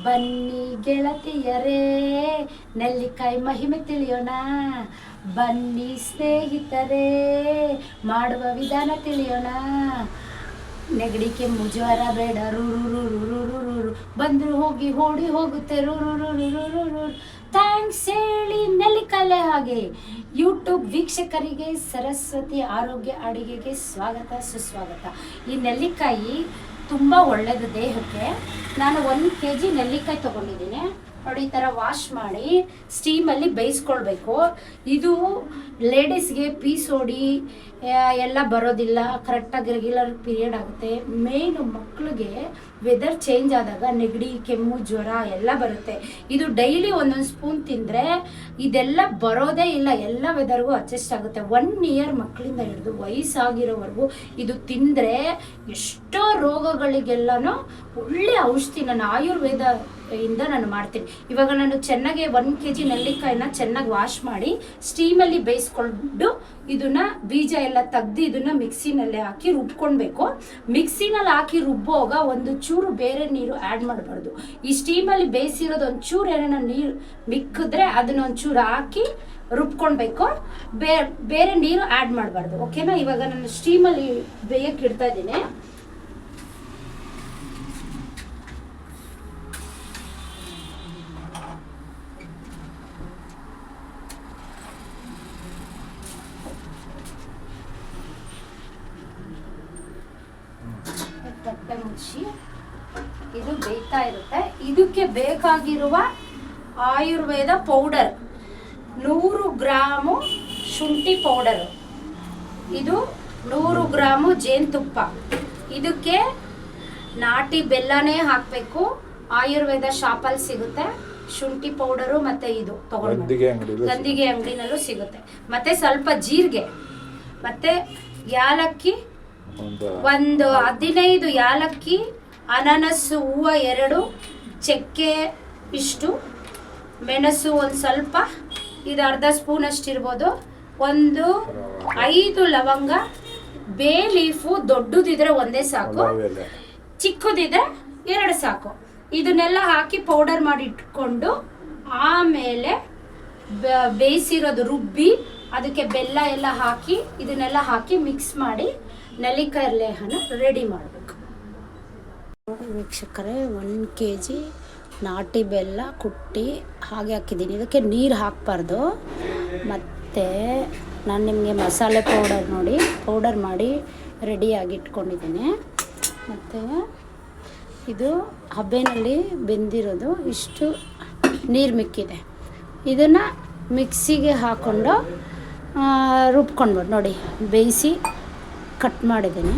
ಬನ್ನಿ ಗೆಳತಿಯರೇ ನೆಲ್ಲಿಕಾಯಿ ಮಹಿಮೆ ತಿಳಿಯೋಣ. ಬನ್ನಿ ಸ್ನೇಹಿತರೇ ಮಾಡುವ ವಿಧಾನ ತಿಳಿಯೋಣ. ನೆಗಡಿ ಕೆಮ್ಮು ಜ್ವರ ಬೇಡ ರು ಬಂದ್ರು ಹೋಗಿ ಓಡಿ ಹೋಗುತ್ತೆ ರು. ಥ್ಯಾಂಕ್ಸ್ ಹೇಳಿ ನೆಲ್ಲಿಕಾಯಿ ಹಾಗೆ. ಯೂಟ್ಯೂಬ್ ವೀಕ್ಷಕರಿಗೆ ಸರಸ್ವತಿ ಆರೋಗ್ಯ ಅಡಿಗೆಗೆ ಸ್ವಾಗತ ಸುಸ್ವಾಗತ. ಈ ನೆಲ್ಲಿಕಾಯಿ ತುಂಬ ಒಳ್ಳೆಯದು ದೇಹಕ್ಕೆ. ನಾನು 1 kg ನೆಲ್ಲಿಕಾಯಿ ತೊಗೊಂಡಿದ್ದೀನಿ ನೋಡಿ. ಈ ಥರ ವಾಶ್ ಮಾಡಿ ಸ್ಟೀಮಲ್ಲಿ ಬೇಯಿಸ್ಕೊಳ್ಬೇಕು. ಇದು ಲೇಡೀಸ್ಗೆ PCOD ಎಲ್ಲ ಬರೋದಿಲ್ಲ, ಕರೆಕ್ಟಾಗಿ ರೆಗ್ಯುಲರ್ ಪೀರಿಯಡ್ ಆಗುತ್ತೆ. ಮೇಯ್ನು ಮಕ್ಕಳಿಗೆ ವೆದರ್ ಚೇಂಜ್ ಆದಾಗ ನೆಗಡಿ ಕೆಮ್ಮು ಜ್ವರ ಎಲ್ಲ ಬರುತ್ತೆ. ಇದು ಡೈಲಿ 1 ಸ್ಪೂನ್ ತಿಂದರೆ ಇದೆಲ್ಲ ಬರೋದೇ ಇಲ್ಲ, ಎಲ್ಲ ವೆದರ್ಗೂ ಅಡ್ಜಸ್ಟ್ ಆಗುತ್ತೆ. 1 year ಮಕ್ಕಳಿಂದ ಹಿಡಿದು ವಯಸ್ಸಾಗಿರೋವರೆಗೂ ಇದು ತಿಂದರೆ ಎಷ್ಟೋ ರೋಗಗಳಿಗೆಲ್ಲನೂ ಒಳ್ಳೆ ಔಷಧಿ. ನಾನು ಆಯುರ್ವೇದ ಇಂದ ನಾನು ಮಾಡ್ತೀನಿ. ಇವಾಗ ನಾನು ಚೆನ್ನಾಗಿ 1 kg ನೆಲ್ಲಿಕಾಯಿನ ಚೆನ್ನಾಗಿ ವಾಶ್ ಮಾಡಿ ಸ್ಟೀಮಲ್ಲಿ ಬೇಯಿಸ್ಕೊಂಡು ಇದನ್ನ ಬೀಜ ಎಲ್ಲ ತೆಗ್ದು ಇದನ್ನ ಮಿಕ್ಸಿನಲ್ಲಿ ಹಾಕಿ ರುಬ್ಕೊಳ್ಬೇಕು. ಮಿಕ್ಸಿನಲ್ಲಿ ಹಾಕಿ ರುಬ್ಬೋಗ ಒಂದು ಚೂರು ಬೇರೆ ನೀರು ಆ್ಯಡ್ ಮಾಡಬಾರ್ದು. ಈ ಸ್ಟೀಮಲ್ಲಿ ಬೇಯಿಸಿರೋದು ಒಂಚೂರು ಏನಾರ ನೀರು ಮಿಕ್ಕಿದ್ರೆ ಅದನ್ನ ಒಂಚೂರು ಹಾಕಿ ರುಬ್ಕೊಳ್ಬೇಕು. ಬೇರೆ ನೀರು ಆ್ಯಡ್ ಮಾಡಬಾರ್ದು. ಓಕೆನಾ? ಇವಾಗ ನಾನು ಸ್ಟೀಮಲ್ಲಿ ಬೇಯಕ್ಕೆ ಇಡ್ತಾ ಇದ್ದೀನಿ. ಬಟ್ಟೆ ಮುಚ್ಚಿ ಇದು ಬೇಯ್ತಾ ಇರುತ್ತೆ. ಇದಕ್ಕೆ ಬೇಕಾಗಿರುವ ಆಯುರ್ವೇದ ಪೌಡರ್ 100 ಗ್ರಾಮು ಶುಂಠಿ ಪೌಡರು, ಇದು 100 ಗ್ರಾಮು ಜೇನುತುಪ್ಪ. ಇದಕ್ಕೆ ನಾಟಿ ಬೆಲ್ಲನೇ ಹಾಕಬೇಕು. ಆಯುರ್ವೇದ ಶಾಪಲ್ಲಿ ಸಿಗುತ್ತೆ ಶುಂಠಿ ಪೌಡರು. ಮತ್ತೆ ಇದು ತಗೊಂಡು ಗಂದಿಗೆ ಅಂಗಡಿನಲ್ಲೂ ಸಿಗುತ್ತೆ. ಮತ್ತೆ ಸ್ವಲ್ಪ ಜೀರಿಗೆ, ಮತ್ತೆ ಯಾಲಕ್ಕಿ ಒಂದು 15 ಯಾಲಕ್ಕಿ, ಅನಾನಸ್ಸು ಹೂವು 2, ಚಕ್ಕೆ ಇಷ್ಟು, ಮೆಣಸು ಒಂದು ಸ್ವಲ್ಪ, ಇದು ಅರ್ಧ ಸ್ಪೂನ್ ಅಷ್ಟು ಇರ್ಬೋದು, ಒಂದು 5 ಲವಂಗ, ಬೇ ಲೀಫು ದೊಡ್ಡದಿದ್ರೆ ಒಂದೇ ಸಾಕು, ಚಿಕ್ಕದಿದ್ರೆ 2 ಸಾಕು. ಇದನ್ನೆಲ್ಲ ಹಾಕಿ ಪೌಡರ್ ಮಾಡಿ ಇಟ್ಕೊಂಡು ಆಮೇಲೆ ಬೇಯಿಸಿರೋದು ರುಬ್ಬಿ ಅದಕ್ಕೆ ಬೆಲ್ಲ ಎಲ್ಲ ಹಾಕಿ ಇದನ್ನೆಲ್ಲ ಹಾಕಿ ಮಿಕ್ಸ್ ಮಾಡಿ ನೆಲ್ಲಿಕಾಯಿ ಲೇಹನ ರೆಡಿ ಮಾಡಬೇಕು. ನೋಡಿ ವೀಕ್ಷಕರೇ, 1 kg ನಾಟಿ ಬೆಲ್ಲ ಕುಟ್ಟಿ ಹಾಗೆ ಹಾಕಿದ್ದೀನಿ. ಇದಕ್ಕೆ ನೀರು ಹಾಕಬಾರ್ದು. ಮತ್ತು ನಾನು ನಿಮಗೆ ಮಸಾಲೆ ಪೌಡರ್ ನೋಡಿ ಪೌಡರ್ ಮಾಡಿ ರೆಡಿಯಾಗಿ ಇಟ್ಕೊಂಡಿದ್ದೀನಿ. ಮತ್ತು ಇದು ಹಬೆನಲ್ಲಿ ಬೆಂದಿರೋದು ಇಷ್ಟು ನೀರು ಮಿಕ್ಕಿದೆ. ಇದನ್ನು ಮಿಕ್ಸಿಗೆ ಹಾಕ್ಕೊಂಡು ರುಬ್ಕೊಂಡ್ಬಿಟ್ಟು ನೋಡಿ ಬೇಯಿಸಿ ಕಟ್ ಮಾಡಿದ್ದೀನಿ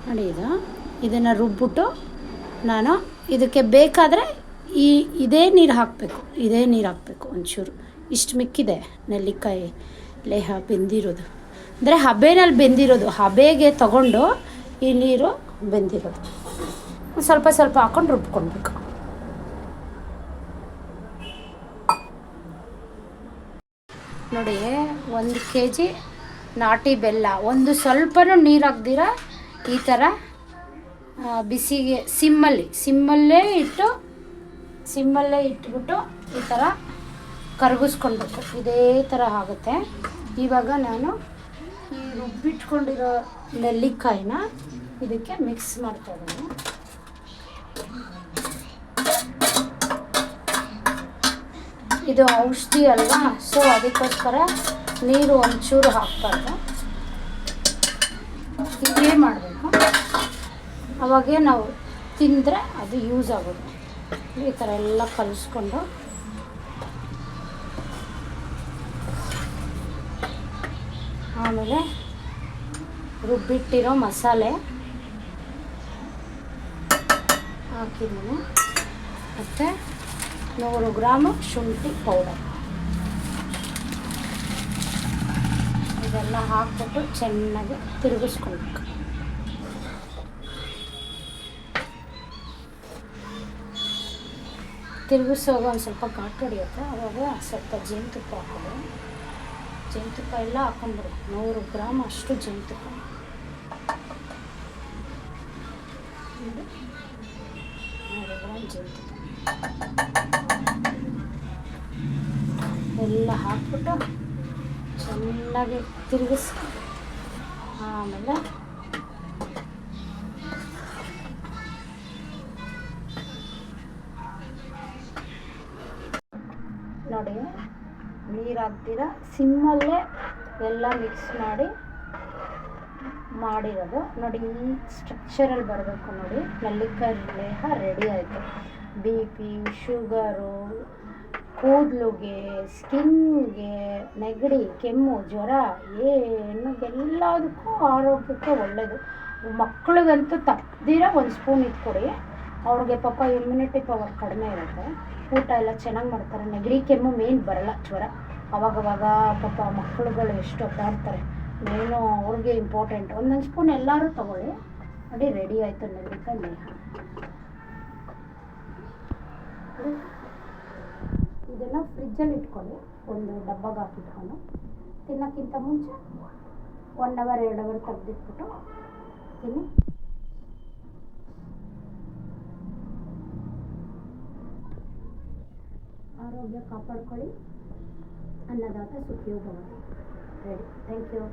ನೋಡಿ. ಇದನ್ನು ರುಬ್ಬಿಟ್ಟು ನಾನು ಇದಕ್ಕೆ ಬೇಕಾದರೆ ಇದೇ ನೀರು ಹಾಕಬೇಕು ಒಂಚೂರು. ಇಷ್ಟು ಮಿಕ್ಕಿದೆ ನೆಲ್ಲಿಕಾಯಿ ಲೇಹ ಬೆಂದಿರೋದು, ಅಂದರೆ ಹಬೆನಲ್ಲಿ ಬೆಂದಿರೋದು. ಹಬೆಗೆ ತಗೊಂಡು ಈ ನೀರು ಬೆಂದಿರೋದು ಸ್ವಲ್ಪ ಸ್ವಲ್ಪ ಹಾಕ್ಕೊಂಡು ರುಬ್ಕೊಳ್ಬೇಕು. ನೋಡಿ 1 kg ನಾಟಿ ಬೆಲ್ಲ, ಒಂದು ಸ್ವಲ್ಪನೂ ನೀರು ಹಾಕ್ದಿರ ಈ ಥರ ಬಿಸಿಗೆ ಸಿಮ್ಮಲ್ಲೇ ಇಟ್ಬಿಟ್ಟು ಈ ಥರ ಕರಗಿಸ್ಕೊಳ್ಬೇಕು. ಇದೇ ಥರ ಆಗುತ್ತೆ. ಇವಾಗ ನಾನು ಈ ರುಬ್ಬಿಟ್ಕೊಂಡಿರೋ ನೆಲ್ಲಿಕಾಯಿನ ಇದಕ್ಕೆ ಮಿಕ್ಸ್ ಮಾಡ್ತಾ ಇದ್ದೀನಿ. ಇದು ಔಷಧಿ ಅಲ್ವಾ, ಸೊ ಅದಕ್ಕೋಸ್ಕರ ನೀರು ಒಂಚೂರು ಹಾಕ್ಬಾರ್ದು. ಹೀಗೆ ಮಾಡಬೇಕು, ಅವಾಗೇ ನಾವು ತಿಂದರೆ ಅದು ಯೂಸ್ ಆಗೋದು. ಈ ಥರ ಎಲ್ಲ ಕಲಿಸ್ಕೊಂಡು ಆಮೇಲೆ ರುಬ್ಬಿಟ್ಟಿರೋ ಮಸಾಲೆ ಹಾಕಿದ್ದೀನಿ. ಮತ್ತು 100 ಗ್ರಾಮು ಶುಂಠಿ ಪೌಡರ್ ಇದೆಲ್ಲ ಹಾಕ್ಬಿಟ್ಟು ಚೆನ್ನಾಗಿ ತಿರುಗಿಸ್ಕೊಳ್ಬೇಕು. ತಿರುಗಿಸೋಗ ಒಂದು ಸ್ವಲ್ಪ ಘಾಟು ಹೊಡಿಯುತ್ತೆ. ಆವಾಗ ಸ್ವಲ್ಪ ಜೇನುತುಪ್ಪ ಹಾಕೋದು. ಜೇನುತುಪ್ಪ ಎಲ್ಲ ಹಾಕೊಂಡ್ಬಿಡಿ. 100 ಗ್ರಾಮ್ ಅಷ್ಟು ಜೇನುತುಪ್ಪ. 100 ಗ್ರಾಮ್ ಜೇನುತುಪ್ಪ ಎಲ್ಲ ಹಾಕ್ಬಿಟ್ಟು ಚೆನ್ನಾಗಿ ತಿರುಗಿಸಿ ಆಮೇಲೆ ನೋಡಿ ನೀರು ಹಾಕ್ತೀರ ಸಿಮ್ಮಲ್ಲೇ ಎಲ್ಲ ಮಿಕ್ಸ್ ಮಾಡಿರೋದು ನೋಡಿ. ಈ ಸ್ಟ್ರಕ್ಚರಲ್ಲಿ ಬರಬೇಕು ನೋಡಿ. ನೆಲ್ಲಿಕಾಯಿ ಲೇಹ ರೆಡಿ ಆಯಿತು. ಬಿ ಪಿ, ಶುಗರು, ಕೂದಲುಗೆ, ಸ್ಕಿನ್ಗೆ, ನೆಗಡಿ, ಕೆಮ್ಮು, ಜ್ವರ ಏನು ಎಲ್ಲದಕ್ಕೂ ಆರೋಗ್ಯಕ್ಕೆ ಒಳ್ಳೆಯದು. ಮಕ್ಕಳಿಗಂತೂ ತಪ್ಪದಿರ ಒಂದು ಸ್ಪೂನ್ ಇಟ್ಕೊಡಿ. ಅವ್ರಿಗೆ ಪಾಪ ಇಮ್ಯುನಿಟಿ ಪವರ್ ಕಡಿಮೆ ಇರುತ್ತೆ. ಊಟ ಎಲ್ಲ ಚೆನ್ನಾಗಿ ಮಾಡ್ತಾರೆ. ನೆಗಡಿ ಕೆಮ್ಮು ಮೇನ್ ಬರಲ್ಲ, ಜ್ವರ ಅವಾಗವಾಗ ಪಾಪ ಮಕ್ಕಳುಗಳು ಎಷ್ಟು ಒದ್ದಾಡ್ತಾರೆ. ಮೇನು ಅವ್ರಿಗೆ ಇಂಪಾರ್ಟೆಂಟ್. ಒಂದೊಂದು ಸ್ಪೂನ್ ಎಲ್ಲರೂ ತೊಗೊಳ್ಳಿ. ನೋಡಿ ರೆಡಿ ಆಯಿತು ನೆಲ್ಲಿಕಾಯಿ ಲೇಹ. ಇದನ್ನು ಫ್ರಿಜ್ಜಲ್ಲಿ ಇಟ್ಕೊಳ್ಳಿ, ಒಂದು ಡಬ್ಬಗೆ ಹಾಕಿಟ್ಕೊಂಡು. ತಿನ್ನೋಕ್ಕಿಂತ ಮುಂಚೆ 1 ಅವರ್ 2 ಅವರ್ ತೆಗೆದಿಟ್ಬಿಟ್ಟು ತಿನ್ನಿ. ಆರೋಗ್ಯ ಕಾಪಾಡ್ಕೊಳ್ಳಿ. ಅನ್ನದಾತ ಸುಖಿಯೋ ಭವಂತು. ರೆಡಿ. Thank you.